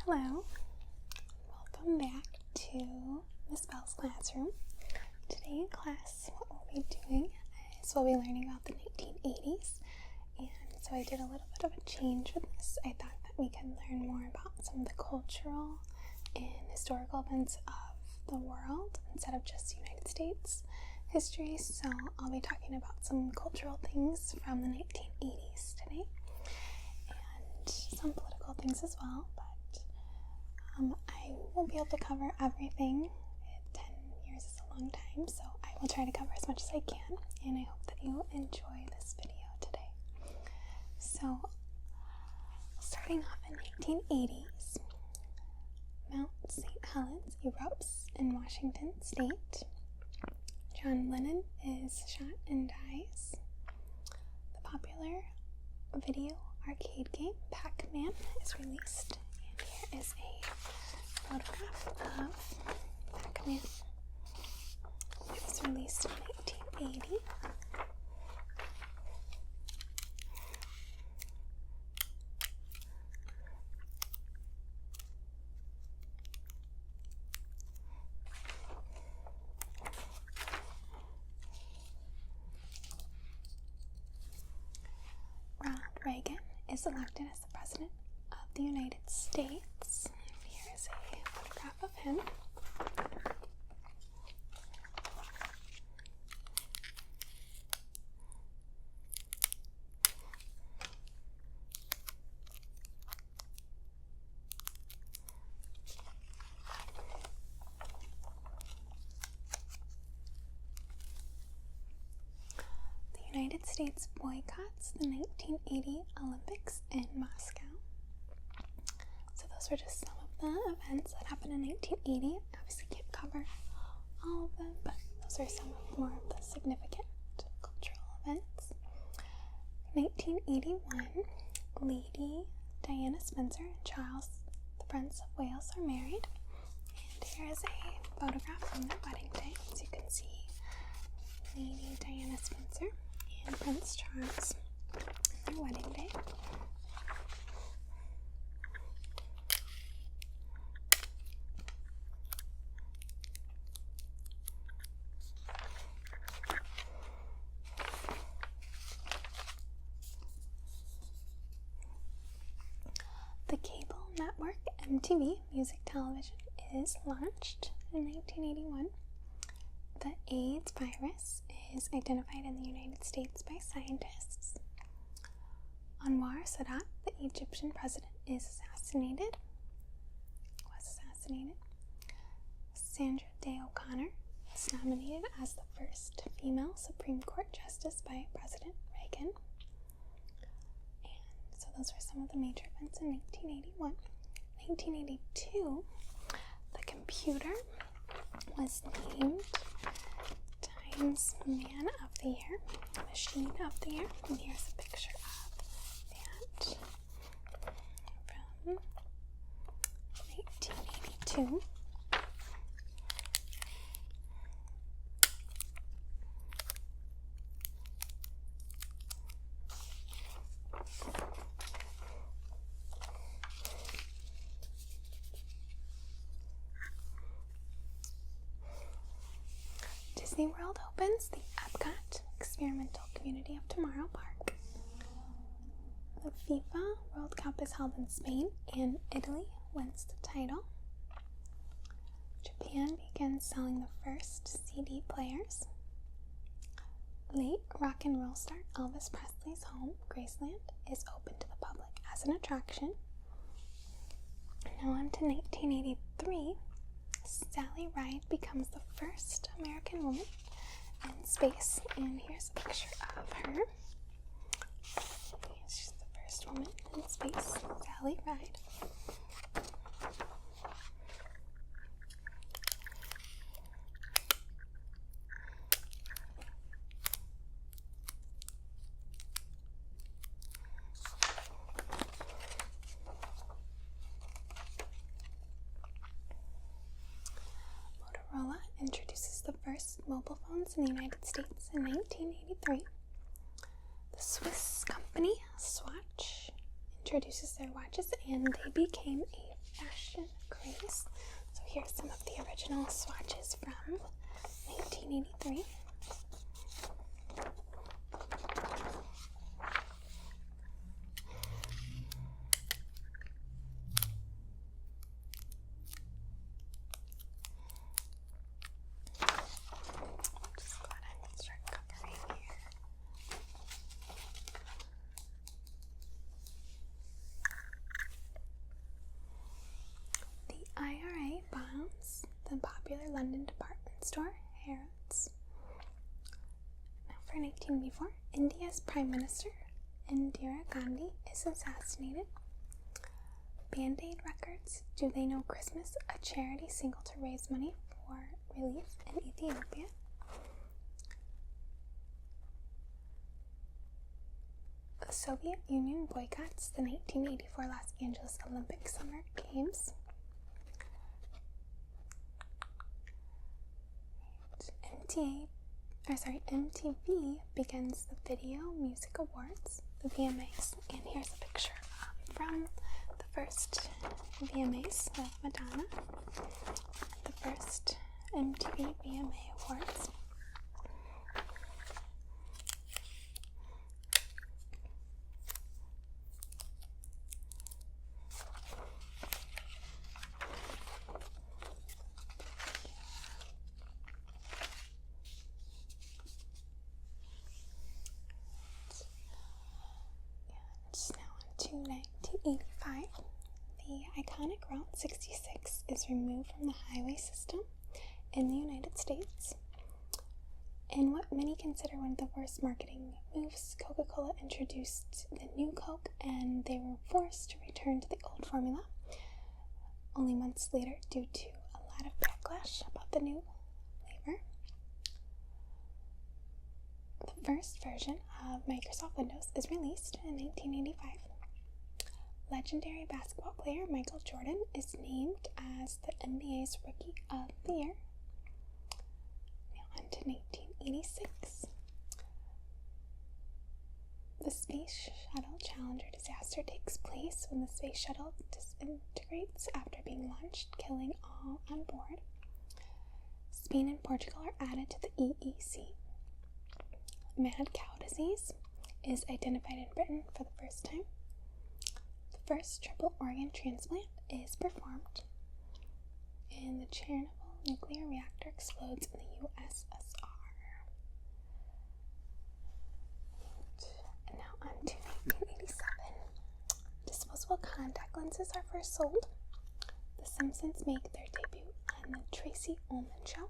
Hello, welcome back to Miss Bell's classroom. Today in class, what we'll be doing is we'll be learning about the 1980s, and so I did a little bit of a change with this. I thought that we could learn more about some of the cultural and historical events of the world instead of just United States history, so I'll be talking about some cultural things from the 1980s today, and some political things as well, but I won't be able to cover everything. 10 years is a long time, so I will try to cover as much as I can, and I hope that you enjoy this video today. So, starting off in 1980s, Mount St. Helens erupts in Washington State. John Lennon is shot and dies. The popular video arcade game Pac-Man is released, and here is a photograph of Pac-Man. It was released in 1980. Ronald Reagan is elected as the President of the United States. Here is a photograph of him. The United States boycotts the 1980 Olympics in Moscow. So those were just some of the events that happened in 1980. Obviously can't cover all of them, but those are some of more of the significant cultural events. 1981, Lady Diana Spencer and Charles, the Prince of Wales, are married. And here is a photograph from their wedding day. As you can see, Lady Diana Spencer and Prince Charles on their wedding day. The cable network MTV Music Television is launched in 1981. The AIDS virus is identified in the United States by scientists. Anwar Sadat, the Egyptian president, was assassinated. Sandra Day O'Connor was nominated as the first female Supreme Court justice by President Reagan. And so those were some of the major events in 1981. 1982, the computer was named Times Man of the Year, Machine of the Year, and here's a picture of that from 1982. Disney World opens the Epcot Experimental Community of Tomorrow Park. The FIFA World Cup is held in Spain, and Italy wins the title. Japan begins selling the first CD players. Late rock and roll star Elvis Presley's home, Graceland, is open to the public as an attraction. Now on to 1983. Sally Ride becomes the first American woman in space, and here's a picture of her. She's the first woman in space, Sally Ride. Motorola introduces the first mobile phones in the United States in 1983. The Swiss company Swatch introduces their watches, and they became a fashion craze. So here's some of the original swatches from 1983. Just go ahead and start covering here. The IRA bombs the popular London department store Harrods. Now for 1984, India's Prime Minister Indira Gandhi is assassinated. Band-Aid Records, Do They Know Christmas? A charity single to raise money for relief in Ethiopia. The Soviet Union boycotts the 1984 Los Angeles Olympic Summer Games. MTV begins the Video Music Awards, the VMAs, and here's a picture from the first VMAs of Madonna, the first MTV VMA Awards. To 1985, the iconic Route 66 is removed from the highway system in the United States. In what many consider one of the worst marketing moves, Coca-Cola introduced the new Coke, and they were forced to return to the old formula only months later due to a lot of backlash about the new flavor. The first version of Microsoft Windows is released in 1985. Legendary basketball player Michael Jordan is named as the NBA's Rookie of the Year. Now on to 1986. The Space Shuttle Challenger disaster takes place when the space shuttle disintegrates after being launched, killing all on board. Spain and Portugal are added to the EEC. Mad cow disease is identified in Britain for the first time. The first triple organ transplant is performed. And the Chernobyl nuclear reactor explodes in the USSR. And now on to 1987. Disposable contact lenses are first sold. The Simpsons make their debut on the Tracy Ullman Show.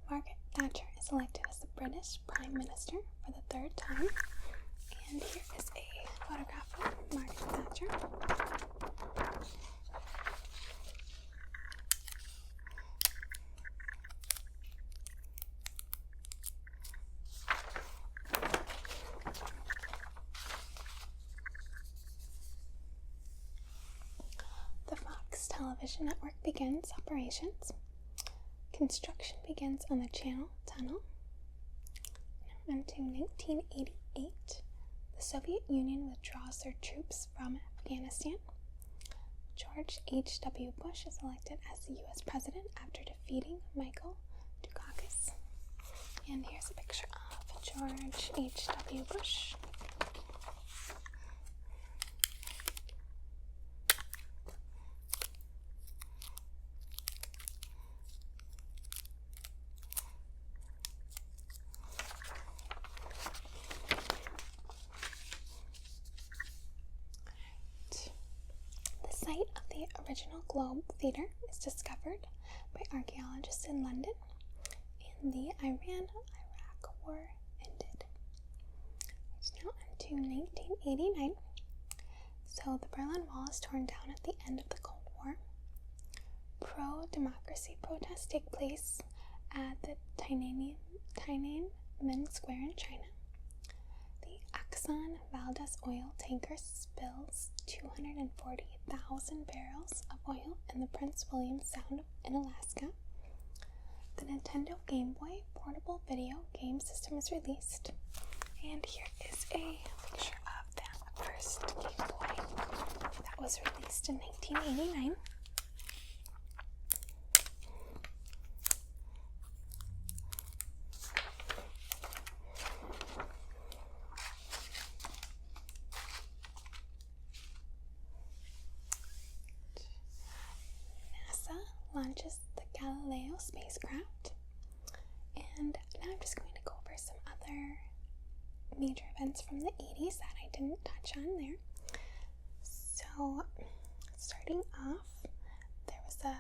Margaret Thatcher is elected as the British Prime Minister for the third time. And here is a photograph of Margaret Thatcher. The Fox television network begins operations. Construction begins on the Channel Tunnel. Now on to 1988. The Soviet Union withdraws their troops from Afghanistan. George H.W. Bush is elected as the U.S. President after defeating Michael Dukakis. And here's a picture of George H.W. Bush. The site of the original Globe Theatre is discovered by archaeologists in London, and the Iran-Iraq War ended. It's now on to 1989. So the Berlin Wall is torn down at the end of the Cold War. Pro-democracy protests take place at the Tiananmen Square in China. The Exxon Valdez oil tanker spills 240,000 barrels of oil in the Prince William Sound in Alaska. The Nintendo Game Boy portable video game system is released. And here is a picture of that first Game Boy that was released in 1989. NASA launches the Galileo spacecraft, and now I'm just going to go over some other major events from the 80s that I didn't touch on there. So, starting off, there was a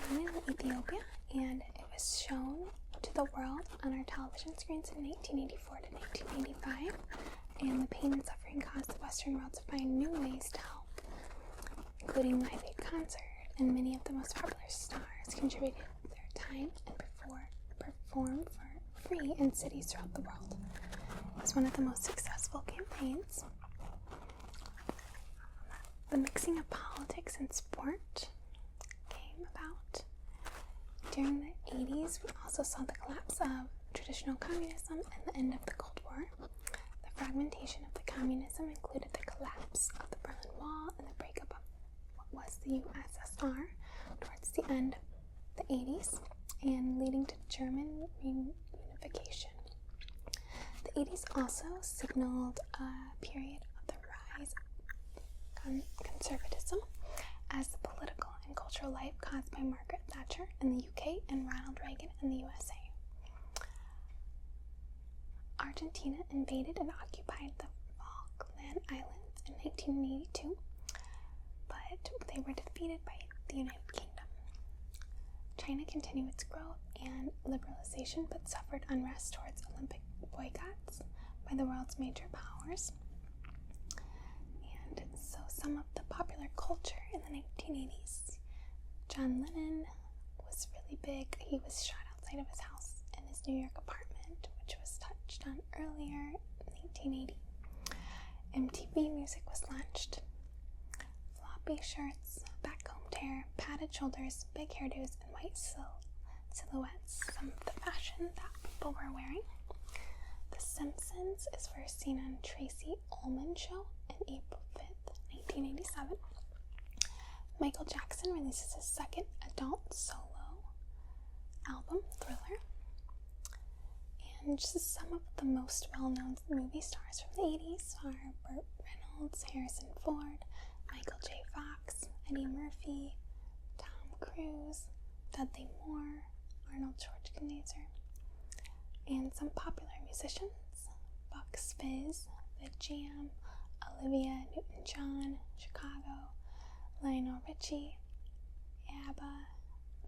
famine in Ethiopia, and it was shown to the world on our television screens in 1984 to 1985, and the pain and suffering caused the Western world to find new ways to help, including Live Aid concert, and many of the most popular stars contributed their time and performed for free in cities throughout the world. It was one of the most successful campaigns. The mixing of politics and sport came about. During the 80s, we also saw the collapse of traditional communism and the end of the Cold War. The fragmentation of the communism included the collapse of the Berlin Wall and the breakup of what was the USSR towards the end of the 80s, and leading to German reunification. The 80s also signaled a period of the rise of conservatism as the political and cultural life caused by Margaret Thatcher in the UK and Ronald Reagan in the USA. Argentina invaded and occupied the Falkland Islands in 1982, but they were defeated by the United Kingdom. China continued its growth and liberalization, but suffered unrest towards Olympic boycotts by the world's major powers. And so some of the popular culture in the 1980s. John Lennon was really big. He was shot outside of his house in his New York apartment, which was touched on earlier in 1980. MTV Music was launched. Floppy shirts, backcombed hair, padded shoulders, big hairdos, and white silhouettes, some of the fashion that people were wearing. The Simpsons is first seen on Tracy Ullman Show on April 5th, 1987. Michael Jackson releases his second adult solo album, Thriller. And just some of the most well-known movie stars from the 80s are Burt Reynolds, Harrison Ford, Michael J. Fox, Eddie Murphy, Tom Cruise, Dudley Moore, Arnold Schwarzenegger, and some popular musicians: Bucks Fizz, The Jam, Olivia Newton-John, Chicago, Lionel Richie, ABBA,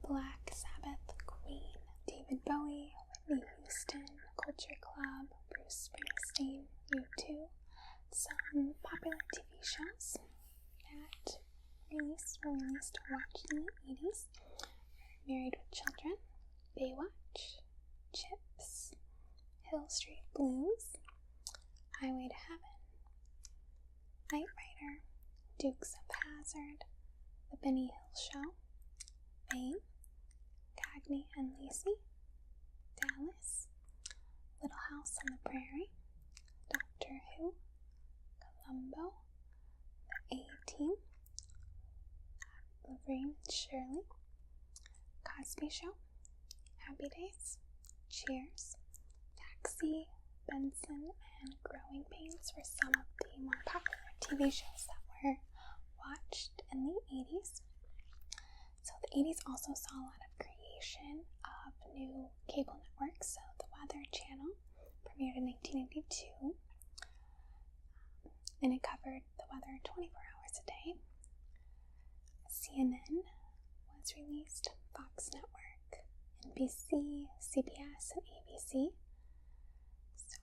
Black Sabbath, Queen, David Bowie, Whitney Houston, Culture Club, Bruce Springsteen, U2, some popular TV shows that were released or watched in the 80s: Married with Children, Baywatch, Chips, Hill Street Blues, Highway to Heaven, Knight Rider, Dukes of Hazzard, The Benny Hill Show, Fame, Cagney and Lacey, Dallas, Little House on the Prairie, Doctor Who, Columbo, The A-Team, Laverne and Shirley, Cosby Show, Happy Days, Cheers, Taxi, Benson, and Growing Pains were some of the more popular TV shows that were watched in the 80s. So the 80s also saw a lot of creation of new cable networks. So the Weather Channel premiered in 1982, and it covered the weather 24 hours a day. CNN was released, Fox Network, NBC, CBS, and ABC. So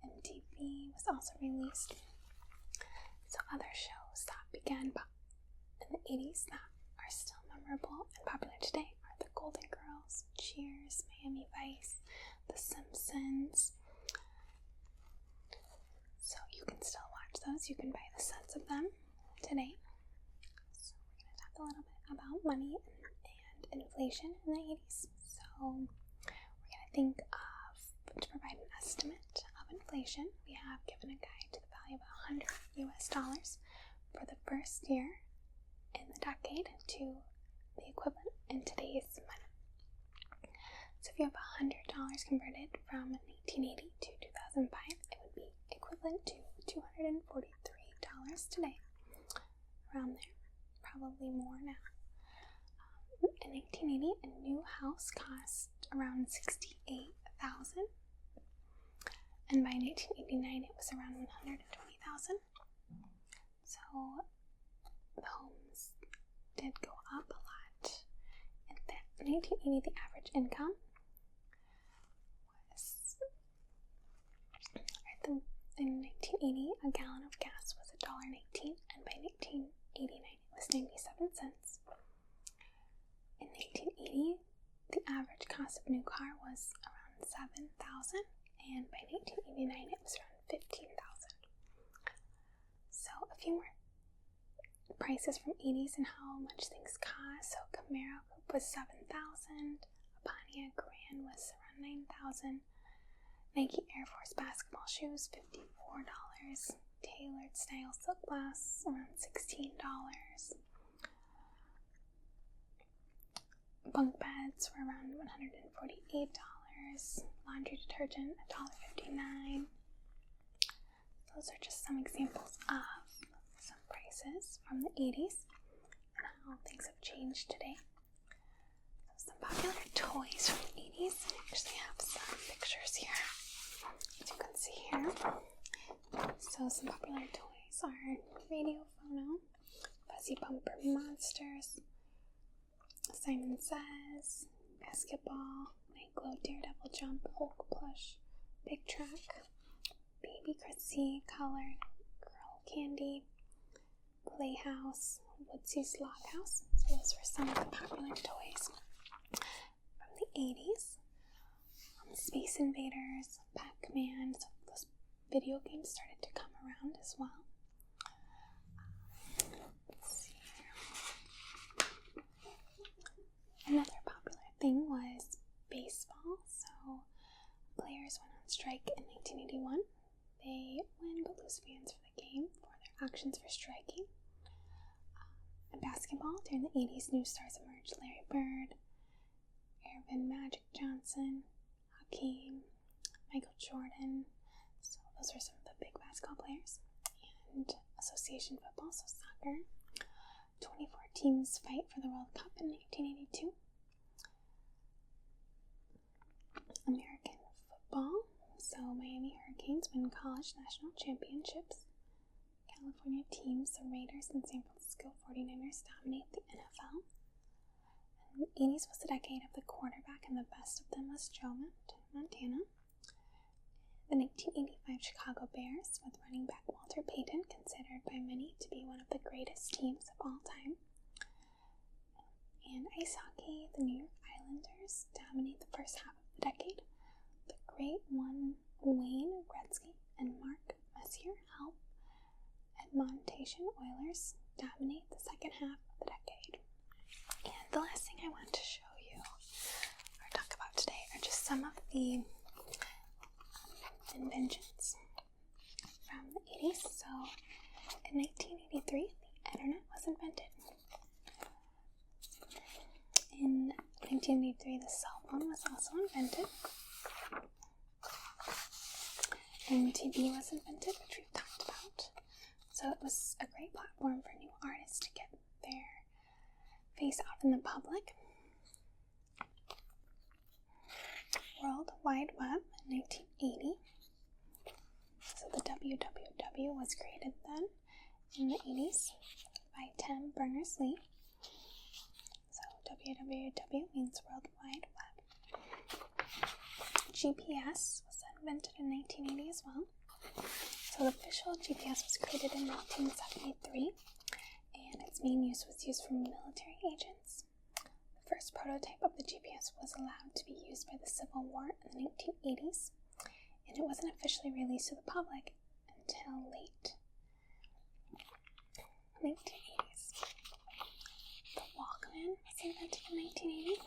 MTV was also released. So other shows that began in the 80s that are still memorable and popular today are The Golden Girls, Cheers, Miami Vice, The Simpsons. So you can still watch those. You can buy the sets of them today. So we're going to talk a little bit about money and inflation in the 80s. So we're going to to provide an estimate of inflation, we have given a guide to the value of $100 US for the first year in the decade to the equivalent in today's money. So if you have $100 converted from 1980 to 2005, it would be equivalent to $243 today. Around there, probably more now. In 1980, a new house cost around $68,000, and by 1989 it was around $120,000. So the homes did go up a lot. In 1980, the average income was, in 1980, a gallon of gas was $1.18, and by 1989 it was 97 cents. In 1980, the average cost of a new car was around $7,000, and by 1989 it was around $15,000. So a few more prices from 80s and how much things cost. So Camaro Coupe was $7,000, a Pontiac Grand was around $9,000, Nike Air Force basketball shoes $54, tailored style silk glass around $16. Bunk beds were around $148, laundry detergent $1.59. Those are just some examples of some prices from the 80s and how things have changed today. So some popular toys from the 80s. I actually have some pictures here, as you can see here. So some popular toys are Radio Phono, Fuzzy Bumper Monsters, Simon Says, Basketball, Night Glow Daredevil Jump, Hulk Plush, Big Truck, Baby Chrissy, Color, Girl Candy, Playhouse, Woodsy's Log House. So those were some of the popular toys from the 80s. Space Invaders, Pac-Man, so those video games started to come around as well. Let's see here. Another popular thing was baseball. So players went on strike in 1981. They win but lose fans for the game for their actions for striking. In basketball, during the 80s, new stars emerged: Larry Bird, Earvin Magic Johnson, Hakeem, Michael Jordan. So those are some of the big basketball players. And association football, so soccer. 24 teams fight for the World Cup in 1982. American football, so Miami Hurricanes win college national championships. California teams, the Raiders and San Francisco 49ers, dominate the NFL. And the 80s was the decade of the quarterback, and the best of them was Joe Montana. The 1985 Chicago Bears, with running back Walter Payton, considered by many to be one of the greatest teams of all time. And ice hockey, the New York Islanders dominate the first half of the decade. The great one Wayne Gretzky and Mark Messier help Edmonton Oilers dominate the second half of the decade. And the last thing I want to show you or talk about today are just some of the inventions from the 80s. So in 1983, the internet was invented. In 1983, the cell phone was also invented. MTV was invented, which we've talked about. So it was a great platform for new artists to get their face out in the public. World Wide Web in 1980. So the WWW was created then in the 80s by Tim Berners-Lee. So WWW means World Wide Web. GPS was invented in 1980 as well. So the official GPS was created in 1973, and its main use was used for military agents. The first prototype of the GPS was allowed to be used by the Civil War in the 1980s, and it wasn't officially released to the public until late 1980s. The Walkman was invented in 1980.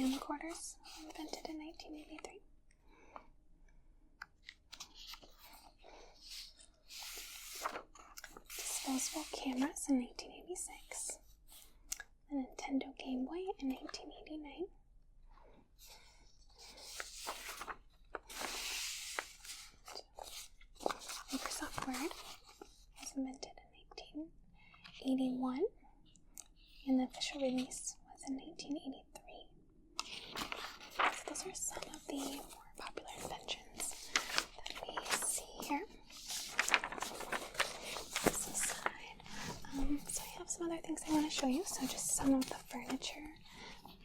camcorders were invented in 1983. Disposable cameras in 1986. The Nintendo Game Boy in 1989. Microsoft Word was invented in 1981, and the official release was in 1983. So those are some of the more popular inventions that we see here. This aside, so I have some other things I want to show you. So just some of the furniture,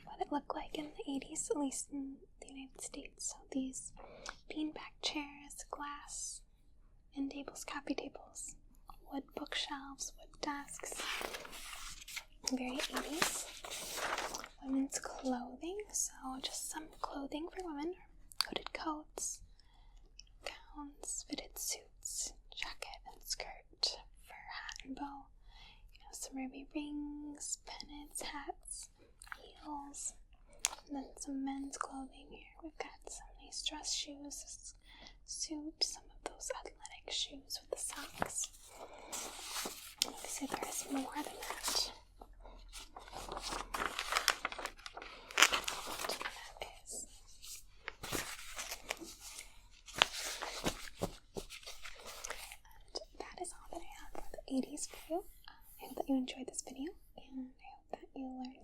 what it looked like in the 80s, at least in the United States. So these beanbag chairs, glass end tables, coffee tables, wood bookshelves, wood desks, very 80s. Women's clothing, so just some clothing for women, hooded coats, gowns, fitted suits, jacket and skirt, fur hat and bow, some ruby rings, pennants, hats, heels, and then some men's clothing here. We've got some nice dress shoes, suit, some of those athletic shoes with the socks. Obviously there is more than that. That is all that I have for the 80s for you. I hope that you enjoyed this video, and I hope that you learned